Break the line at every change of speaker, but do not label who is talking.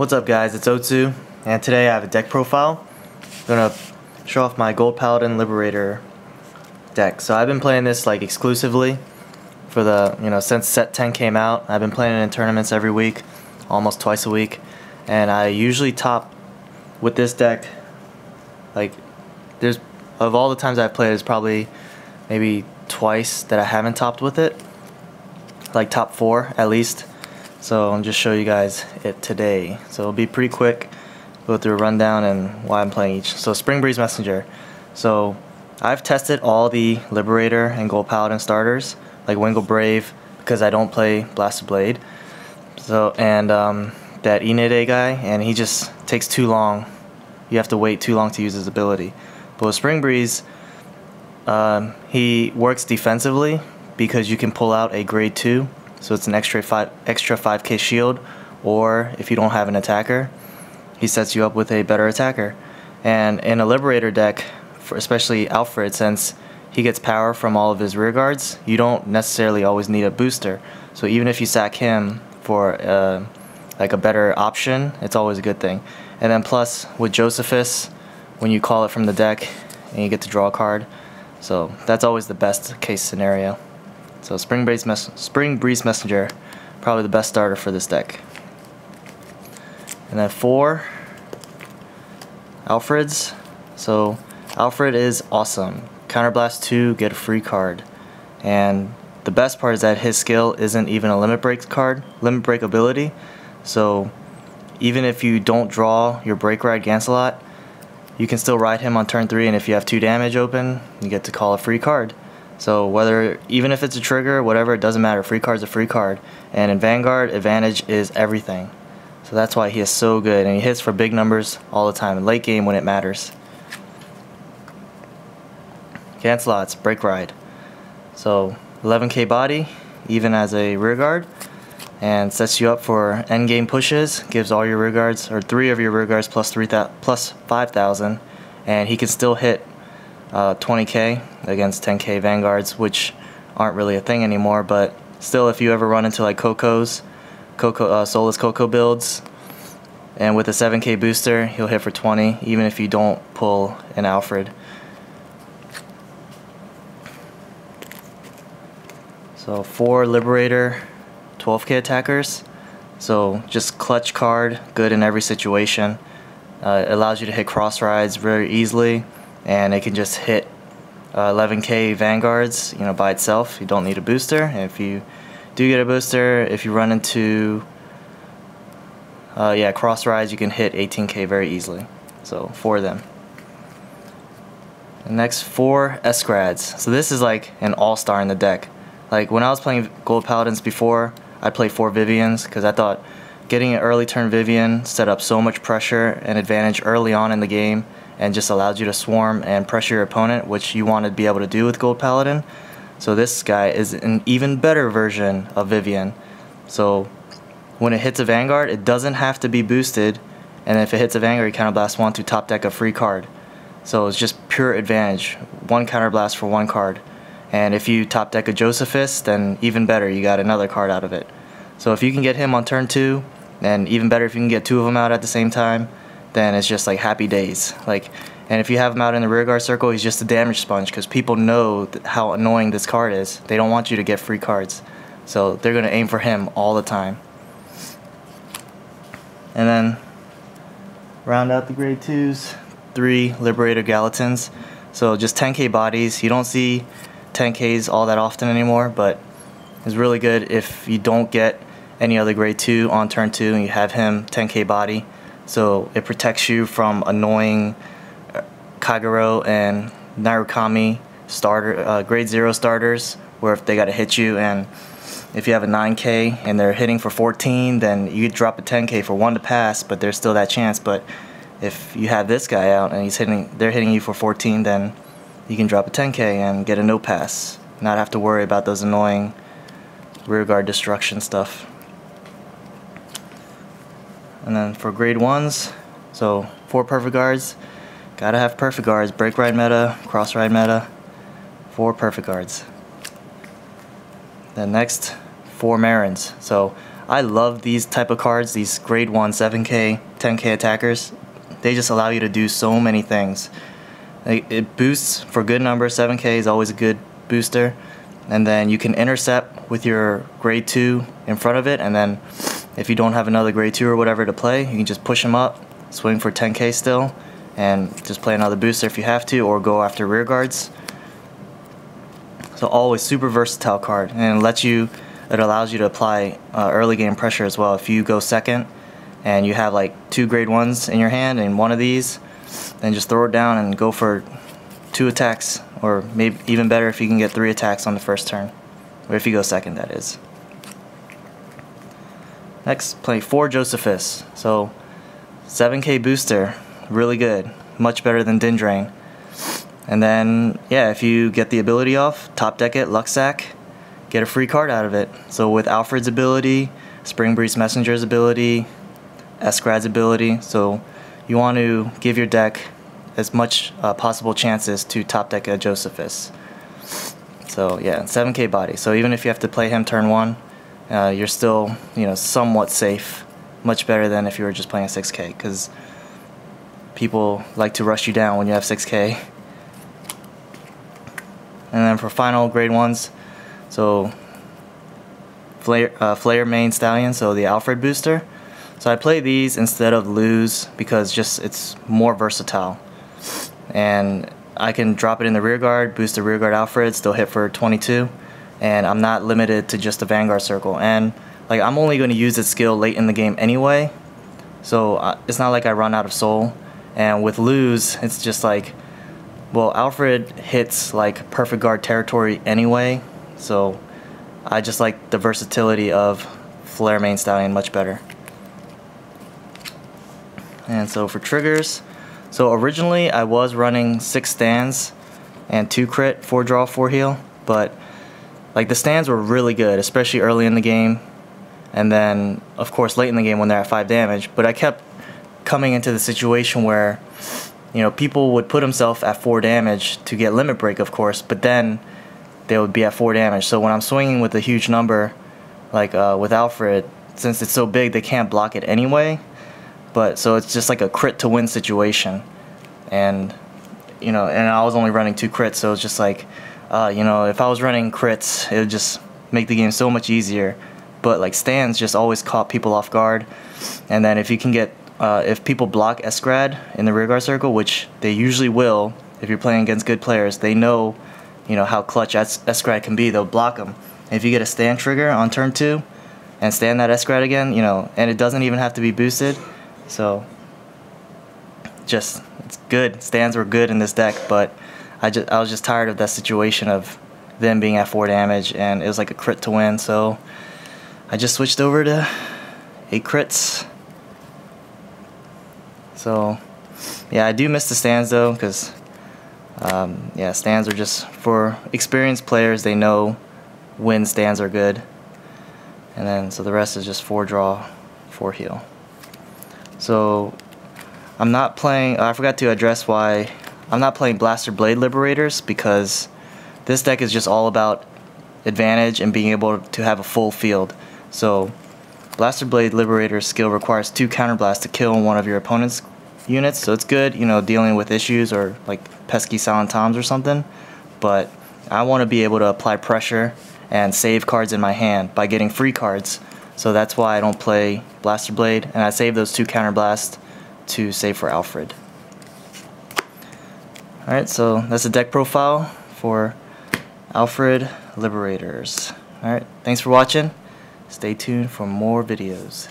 What's up guys, it's Otsu, and today I have a deck profile. I'm gonna show off my Gold Paladin Liberator deck. So I've been playing this like exclusively for the, since set 10 came out. I've been playing it in tournaments every week, almost twice a week, and I usually top with this deck. Like, of all the times I've played, there's probably maybe twice that I haven't topped with it, like top 4 at least. So I'll just show you guys it today. So it'll be pretty quick. Go through a rundown and why I'm playing each. So Spring Breeze Messenger. So I've tested all the Liberator and Gold Paladin starters, like Wingle Brave, because I don't play Blasted Blade. So that Inade guy, and he just takes too long. You have to wait too long to use his ability. But with Spring Breeze, he works defensively because you can pull out a grade 2. So it's an extra 5k shield, or if you don't have an attacker, he sets you up with a better attacker. And in a Liberator deck, especially Alfred, since he gets power from all of his rear guards, you don't necessarily always need a booster. So even if you sack him for like a better option, it's always a good thing. And then plus with Josephus, when you call it from the deck and you get to draw a card, so that's always the best case scenario. So Spring Breeze Messenger, probably the best starter for this deck. And then 4 Alfreds. So Alfred is awesome. Counterblast 2, get a free card. And the best part is that his skill isn't even a limit break ability. So even if you don't draw your Break Ride Gancelot, you can still ride him on turn 3, and if you have 2 damage open, you get to call a free card. So even if it's a trigger, whatever, it doesn't matter. Free card's a free card. And in Vanguard, advantage is everything. So that's why he is so good, and he hits for big numbers all the time in late game when it matters. Gancelots, Break Ride. So 11k body, even as a rear guard, and sets you up for end game pushes. Gives all your rear guards, or 3 of your rear guards plus 5,000, and he can still hit 20k against 10k Vanguards, which aren't really a thing anymore. But still, if you ever run into like Soulless Coco builds, and with a 7k booster, he'll hit for 20, even if you don't pull an Alfred. So 4 Liberator, 12k attackers. So just clutch card, good in every situation. It allows you to hit cross rides very easily, and it can just hit 11k Vanguards, by itself. You don't need a booster. And if you do get a booster, if you run into cross rides, you can hit 18k very easily. So 4 of them. The next 4 Escrads. So this is like an all-star in the deck. Like when I was playing Gold Paladins before, I'd play 4 Vivians because I thought getting an early turn Vivian set up so much pressure and advantage early on in the game, and just allows you to swarm and pressure your opponent, which you want to be able to do with Gold Paladin. So this guy is an even better version of Vivian. So when it hits a Vanguard, it doesn't have to be boosted, and if it hits a Vanguard, you counterblast 1 to top deck a free card. So it's just pure advantage, 1 counterblast for 1 card. And if you top deck a Josephus, then even better, you got another card out of it. So if you can get him on turn 2, and even better if you can get 2 of them out at the same time, then it's just like happy days. And if you have him out in the rear guard circle, he's just a damage sponge, because people know how annoying this card is. They don't want you to get free cards, so they're going to aim for him all the time. And then round out the grade 2s, 3 Liberator Gallatins. So just 10k bodies. You don't see 10ks all that often anymore, but it's really good if you don't get any other grade 2 on turn 2 and you have him 10k body. So it protects you from annoying Kagero and Narukami grade 0 starters, where if they gotta hit you, and if you have a 9k and they're hitting for 14, then you could drop a 10k for 1 to pass, but there's still that chance. But if you have this guy out and they're hitting you for 14, then you can drop a 10k and get a no pass, not have to worry about those annoying rear guard destruction stuff. And then for grade 1s, so 4 perfect guards. Gotta have perfect guards. Break ride meta, cross ride meta, 4 perfect guards. Then next, 4 Marins. So I love these type of cards, these grade 1 7k 10k attackers. They just allow you to do so many things. It boosts for good numbers. 7k is always a good booster, and then you can intercept with your grade 2 in front of it, and then if you don't have another grade 2 or whatever to play, you can just push them up, swing for 10k still, and just play another booster if you have to, or go after rear guards. So always super versatile card, and it allows you to apply early game pressure as well. If you go second and you have like 2 grade 1s in your hand and one of these, then just throw it down and go for 2 attacks, or maybe even better if you can get 3 attacks on the first turn, or if you go second, that is. Next, play 4 Josephus. So 7k booster, really good, much better than Din Drain. And then, yeah, if you get the ability off, top deck it, Luck Sack, get a free card out of it. So with Alfred's ability, Spring Breeze Messenger's ability, Eskrad's ability, so you want to give your deck as much possible chances to top deck a Josephus. So yeah, 7k body. So even if you have to play him turn 1, you're still, somewhat safe. Much better than if you were just playing a 6k, because people like to rush you down when you have 6k. And then for final grade 1s, so Flare Main Stallion, so the Alfred booster. So I play these instead of Lose because it's more versatile. And I can drop it in the rear guard, boost the rear guard Alfred, still hit for 22. And I'm not limited to just the Vanguard circle. And like I'm only going to use its skill late in the game anyway. So it's not like I run out of soul. And with Lose, it's just like, well, Alfred hits like perfect guard territory anyway, so I just like the versatility of Flare Main Stallion much better. And so for triggers, so originally I was running 6 stands and 2 crit, 4 draw, 4 heal, but like the stands were really good, especially early in the game, and then of course late in the game when they're at 5 damage, but I kept coming into the situation where people would put themselves at 4 damage to get limit break, of course, but then they would be at 4 damage. So when I'm swinging with a huge number, like with Alfred, since it's so big, they can't block it anyway. But so it's just like a crit to win situation, and and I was only running 2 crits, so it's just like, if I was running crits, it would just make the game so much easier. But like stands just always caught people off guard, and then if you can get if people block Eskrad in the rearguard circle, which they usually will if you're playing against good players, they know how clutch Eskrad can be, they'll block them. And if you get a stand trigger on turn 2 and stand that Eskrad again, and it doesn't even have to be boosted, so it's good. Stands were good in this deck, but I was just tired of that situation of them being at 4 damage, and it was like a crit to win, so I just switched over to 8 crits. So yeah, I do miss the stands though, because yeah, stands are just for experienced players. They know when stands are good, and then so the rest is just 4 draw, 4 heal. So I'm not playing. I forgot to address why I'm not playing Blaster Blade Liberators, because this deck is just all about advantage and being able to have a full field. So Blaster Blade Liberator's skill requires 2 counterblasts to kill one of your opponent's units, so it's good, dealing with issues or like pesky Silent Toms or something, but I want to be able to apply pressure and save cards in my hand by getting free cards, so that's why I don't play Blaster Blade, and I save those 2 counterblasts to save for Alfred. Alright, so that's the deck profile for Alfred Liberators. Alright, thanks for watching. Stay tuned for more videos.